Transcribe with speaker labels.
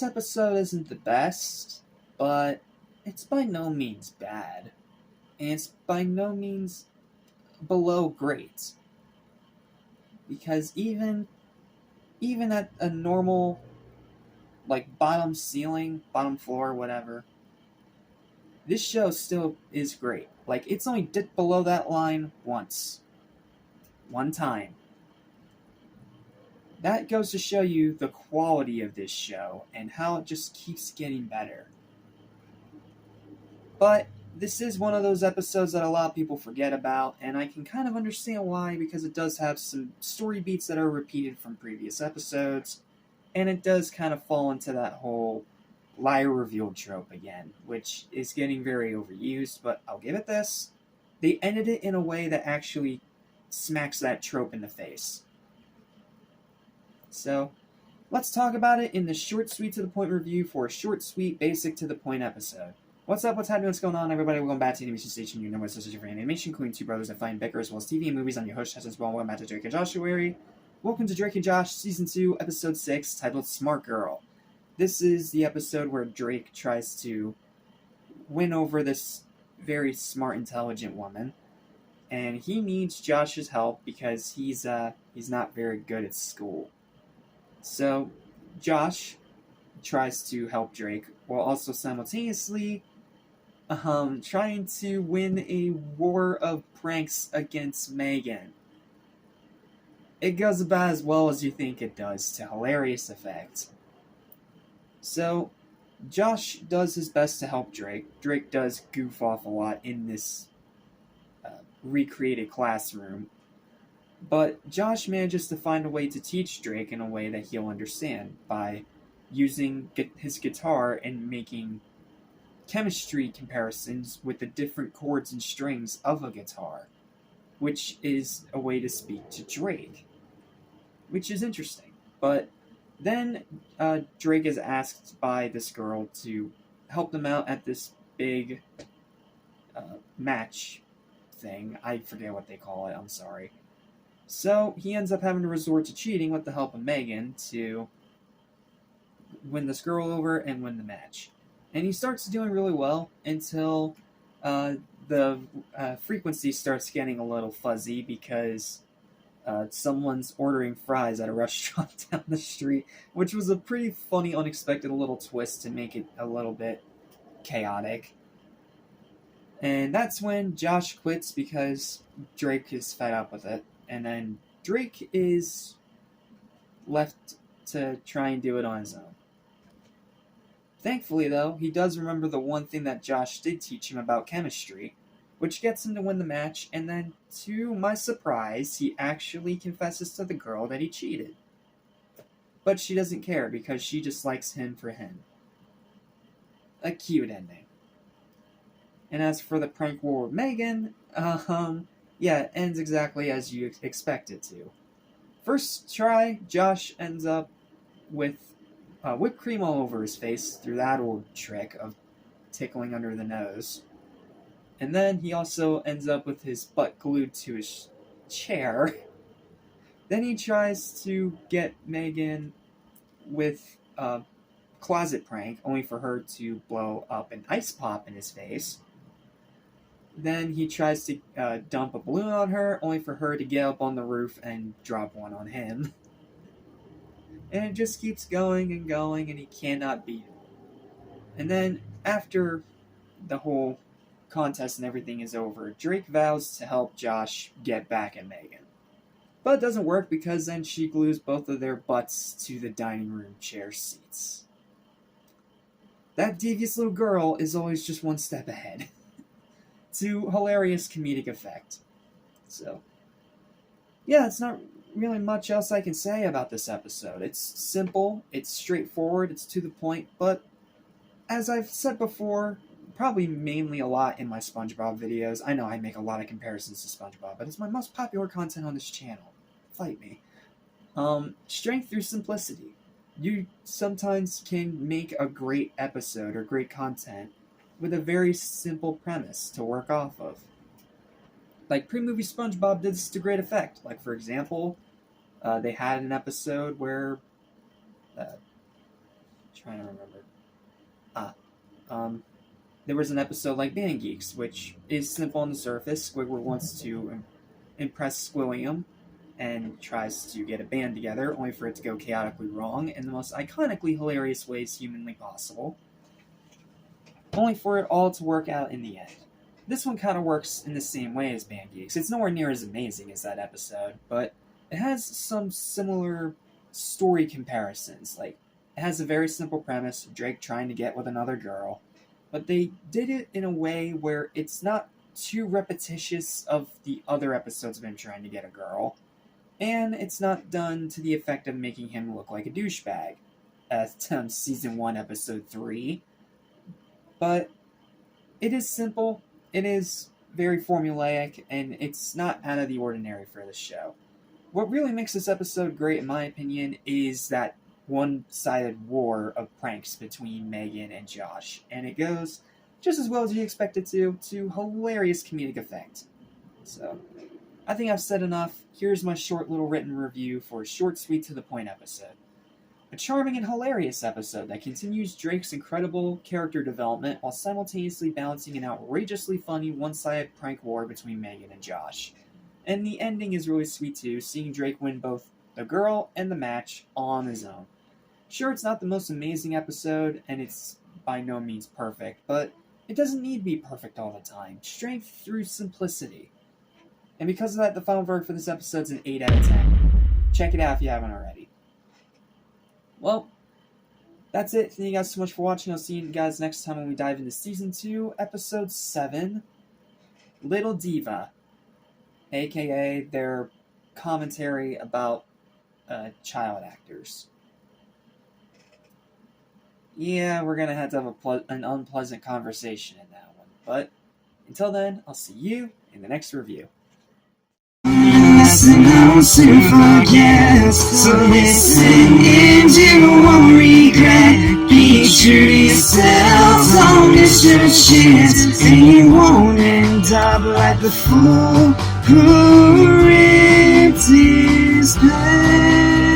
Speaker 1: this episode isn't the best, but it's by no means bad. And it's by no means below great. Because even at a normal, like, bottom ceiling, bottom floor, whatever, this show still is great. Like, it's only dipped below that line once. One time. That goes to show you the quality of this show and how it just keeps getting better. But this is one of those episodes that a lot of people forget about, and I can kind of understand why, because it does have some story beats that are repeated from previous episodes, and it does kind of fall into that whole liar revealed trope again, which is getting very overused, but I'll give it this. They ended it in a way that actually smacks that trope in the face. So, let's talk about it in the short, sweet, to the point review for a short, sweet, basic, to the point episode. What's up, what's happening, what's going on, everybody? Welcome back to Animation Station, your number one source for animation, including two brothers that find bicker as well as TV and movies. On your host, as well. Welcome back to Drake and Josh-uary. Welcome to Drake and Josh, Season 2, Episode 6, titled Smart Girl. This is the episode where Drake tries to win over this very smart, intelligent woman, and he needs Josh's help because he's not very good at school. So, Josh tries to help Drake while also simultaneously trying to win a war of pranks against Megan. It goes about as well as you think it does, to hilarious effect. So, Josh does his best to help Drake. Drake does goof off a lot in this recreated classroom. But Josh manages to find a way to teach Drake in a way that he'll understand by using his guitar and making chemistry comparisons with the different chords and strings of a guitar, which is a way to speak to Drake, which is interesting. But then Drake is asked by this girl to help them out at this big match thing. I forget what they call it, I'm sorry. So he ends up having to resort to cheating with the help of Megan to win this girl over and win the match. And he starts doing really well until the frequency starts getting a little fuzzy because someone's ordering fries at a restaurant down the street, which was a pretty funny, unexpected little twist to make it a little bit chaotic. And that's when Josh quits because Drake is fed up with it. And then Drake is left to try and do it on his own. Thankfully, though, he does remember the one thing that Josh did teach him about chemistry, which gets him to win the match, and then, to my surprise, he actually confesses to the girl that he cheated. But she doesn't care, because she just likes him for him. A cute ending. And as for the prank war with Megan, yeah, it ends exactly as you expect it to. First try, Josh ends up with whipped cream all over his face through that old trick of tickling under the nose. And then he also ends up with his butt glued to his chair. Then he tries to get Megan with a closet prank, only for her to blow up an ice pop in his face. Then he tries to dump a balloon on her, only for her to get up on the roof and drop one on him. And it just keeps going, and he cannot beat it. And then, after the whole contest and everything is over, Drake vows to help Josh get back at Megan. But it doesn't work because then she glues both of their butts to the dining room chair seats. That devious little girl is always just one step ahead. To hilarious comedic effect. So, yeah, it's not really much else I can say about this episode. It's simple, it's straightforward, it's to the point, but as I've said before, probably mainly a lot in my SpongeBob videos. I know I make a lot of comparisons to SpongeBob, but it's my most popular content on this channel. Fight me. Strength through simplicity. You sometimes can make a great episode or great content with a very simple premise to work off of. Like pre-movie SpongeBob did this to great effect. Like, for example, they had an episode where trying to remember. There was an episode like Band Geeks, which is simple on the surface. Squidward wants to impress Squilliam and tries to get a band together, only for it to go chaotically wrong in the most iconically hilarious ways humanly possible, only for it all to work out in the end. This one kind of works in the same way as Band Geeks. It's nowhere near as amazing as that episode, but it has some similar story comparisons. Like, it has a very simple premise, Drake trying to get with another girl, but they did it in a way where it's not too repetitious of the other episodes of him trying to get a girl, and it's not done to the effect of making him look like a douchebag, as Season 1, Episode 3. But it is simple, it is very formulaic, and it's not out of the ordinary for the show. What really makes this episode great, in my opinion, is that one-sided war of pranks between Megan and Josh, and it goes just as well as you expect it to hilarious comedic effect. So, I think I've said enough. Here's my short little written review for a short, sweet, to-the-point episode. A charming and hilarious episode that continues Drake's incredible character development while simultaneously balancing an outrageously funny one-sided prank war between Megan and Josh. And the ending is really sweet too, seeing Drake win both the girl and the match all on his own. Sure, it's not the most amazing episode, and it's by no means perfect, but it doesn't need to be perfect all the time. Strength through simplicity. And because of that, the final verdict for this episode is an 8 out of 10. Check it out if you haven't already. Well, that's it. Thank you guys so much for watching. I'll see you guys next time when we dive into Season 2, Episode 7, Little Diva, aka their commentary about child actors. Yeah, we're going to have an unpleasant conversation in that one. But until then, I'll see you in the next review.
Speaker 2: Listen, I will soon forget. So listen and you won't regret. Be true to yourself, don't miss your chance, and you won't end up like the fool who ripped his pants.